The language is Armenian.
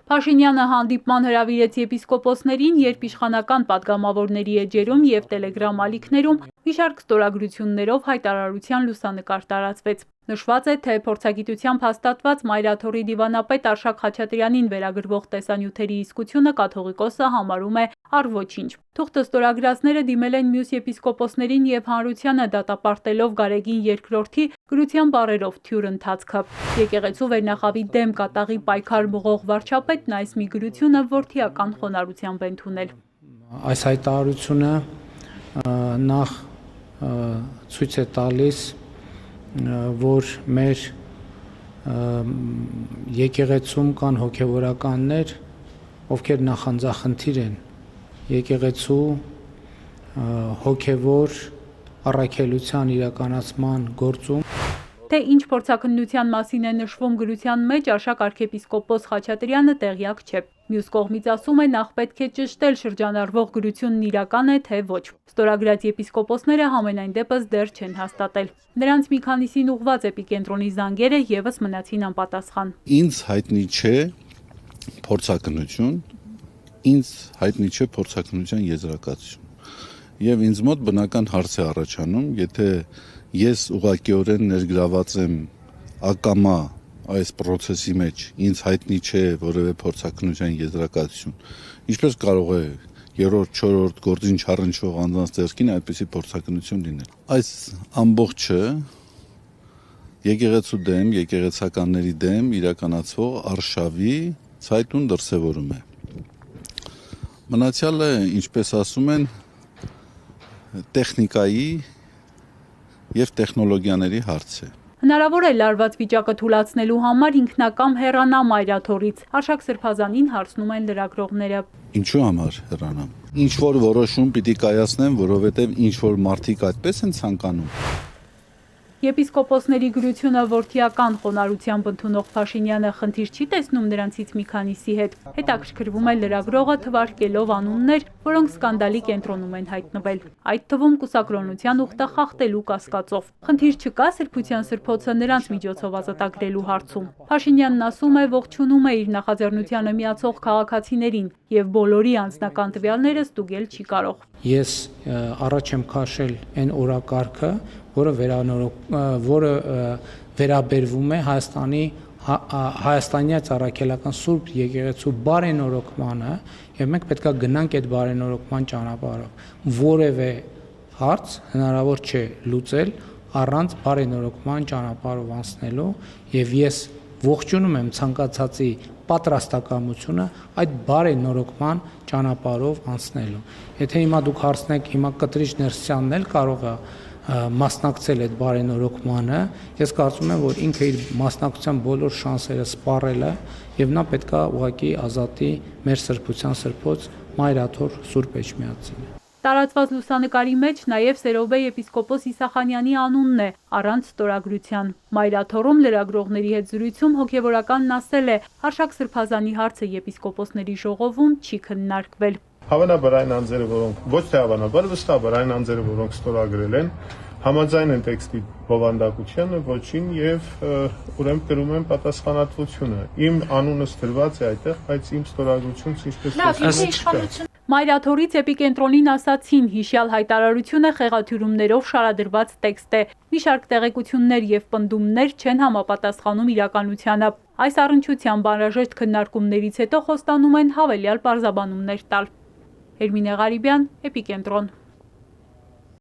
Փաշինյանը հանդիպման հրավիրեց եպիսկոպոսներին, երբ իշխանական պատգամավորների էջերում և տելեգրամ ալիքներում մի շարք ստորագրություններով հայտարարության լուսանկար տարածվեց։ Նշված է, թե փորձագիտությամբ հաստատված Մայրաթորի դիվանապետ Արշակ Խաչատրյանին վերագրվող տեսանյութերի իսկությունը կաթողիկոսը համարում է առ-ոչինչ։ Թուղթը ստորագրածները դիմել են մյուս եպիսկոպոսներին և հանրությանը դատապարտելով Գարեգին II գրության բառերով թյուր ընթացքը։ Եկեղեցու վերնախավի դեմ կատաղի պայքար մղող վարչապետն այս մի գրությունը որդիական խոնարհությամբ է ընդունել։ Այս հայտարարությունը նախ ցույց է տալիս, որ մեր եկեղեցում կան հոգևորականներ, ովքեր նախանձախնդիր են եկեղեցու հոգևոր առաքելության իրականացման գործում։ Թե ինչ փորձաքննության մասին է նշվում գրության մեջ, Արշակ arczepiskopos Խաչատրյանը տեղյակ չէ։ Մյուս կողմից ասում է, նախ պետք է ճշտել շրջանառվող գրությունն իրական է, թե ոչ։ Ստորագրած եպիսկոպոսները համենայն դեպս դեռ չեն հաստատել։ Նրանց մի քանիսին ուղղված էպիկենտրոնի զանգերը եւս մնացին անպատասխան։ Ինձ հայտնի չէ փորձաքննություն, ինձ հայտնի չէ փորձաքննության եզրակացություն։ Եվ ինձ մոտ բնական հարց է առաջանում, եթե ես ուղղակիորեն ներգրաված եմ ակամա այս process-ի մեջ, ինձ հայտնի չէ որևէ փորձաքննության եզրակացություն, ինչպես կարող է երրորդ, չորրորդ գործին չառնչվող անձանց ձեռքին այդպիսի փորձաքննություն լինել։ Այս ամբողջը եկեղեցու դեմ, եկեղեցականների դեմ իրականացվող արշավի ցայտուն դրսևորում է։ Մնացյալը, ինչպես ասում են, տեխնիկայի և տեխնոլոգիաների հարց է։ Հնարավոր է լարված վիճակը թուլացնելու համար ինքնակամ հեռանա Մայրաթորից։ Արշակ Սրբազանին հարցնում են լրագրողները։ Ինչու համար հեռանամ։ Ինչ որ որոշում պիտի կայացնեմ, որովհետև ինչ որ մարդիկ այդպես են ցանկանում։ Եպիսկոպոսների գրությունը որդիական խոնարհությամբ ընդունող Փաշինյանը խնդիր չի տեսնում նրանցից մի քանիսի հետ։ Հետաքրքրվում է լրագրողը թվարկելով անուններ, որոնք սկանդալի կենտրոնում են հայտնվել։ Այդ թվում կուսակրոնության ուխտը խախտելու կասկածով։ Խնդիր չկա սրբության սրբոցը նրանց միջոցով ազատագրելու հարցում։ Փաշինյանն ասում է, ողջունում է իր նախաձեռնությանը միացող քաղաքացիներին եւ բոլորի անձնական տվյալները ստուգել չի կարող։ Ես առաջ եմ քաշել այն օրակարգը, որը վերաբերվում է հայաստանյաց առաքելական Սուրբ եկեղեցու բարենորոգմանը, եւ մենք պետք է գնանք այդ բարենորոգման ճանապարհով։ Որևէ հարց հնարավոր չէ լուծել առանց բարենորոգման ճանապարհով անցնելու, եւ ես ողջունում եմ ցանկացածի պատրաստակամությունը այդ բարենորոգման ճանապարհով անցնելու։ Եթե հիմա դուք հարցնեք, հիմա Կտրիչ Ներսյանն էլ կարող է մասնակցել այդ բարենորոգմանը, ես կարծում եմ, որ ինքը իր մասնակցության բոլոր շանսերը սպառել է եւ նա պետք է ուղղակի ազատի մեր սրբության սրբոց Մայրաթոր Սուրբ Էջմիածին։ Տարածված լուսանկարի մեջ նաև Սերովե եպիսկոպոս Իսախանյանի անունն է, առանց ստորագրության։ Մայրաթորում լրագրողների հետ զրույցում հոգևորականն ասել է, Արշակ Սրբազանի հարցը եպիսկոպոսների ժողովում չի քննարկվել։ Հավանաբար այն անձերը, որոնք ոչ թե հավանաբար, վստահաբար այն անձերը, որոնք ստորագրել են, համաձայն են տեքստի բովանդակությանը, ոչին եւ ուրեմն կրում են պատասխանատվությունը։ Իմ անունս դրված է այդտեղ, բայց իմ ստորագրությունս ինչպես Մայրաթորից էպիկենտրոնին ասացին, հիշյալ հայտարարությունը խեղաթյուրումներով շարադրված տեքստ է։ Մի շարք տեղեկություններ եւ պնդումներ չեն համապատասխանում իրականությանը։ Այս առնչությամբ անհրաժեշտ քննարկումներից հետո խոստանում են հավելյալ պարզաբանումներ տալ։ Էրմինե Ղարիբյան, Էպիկենտրոն։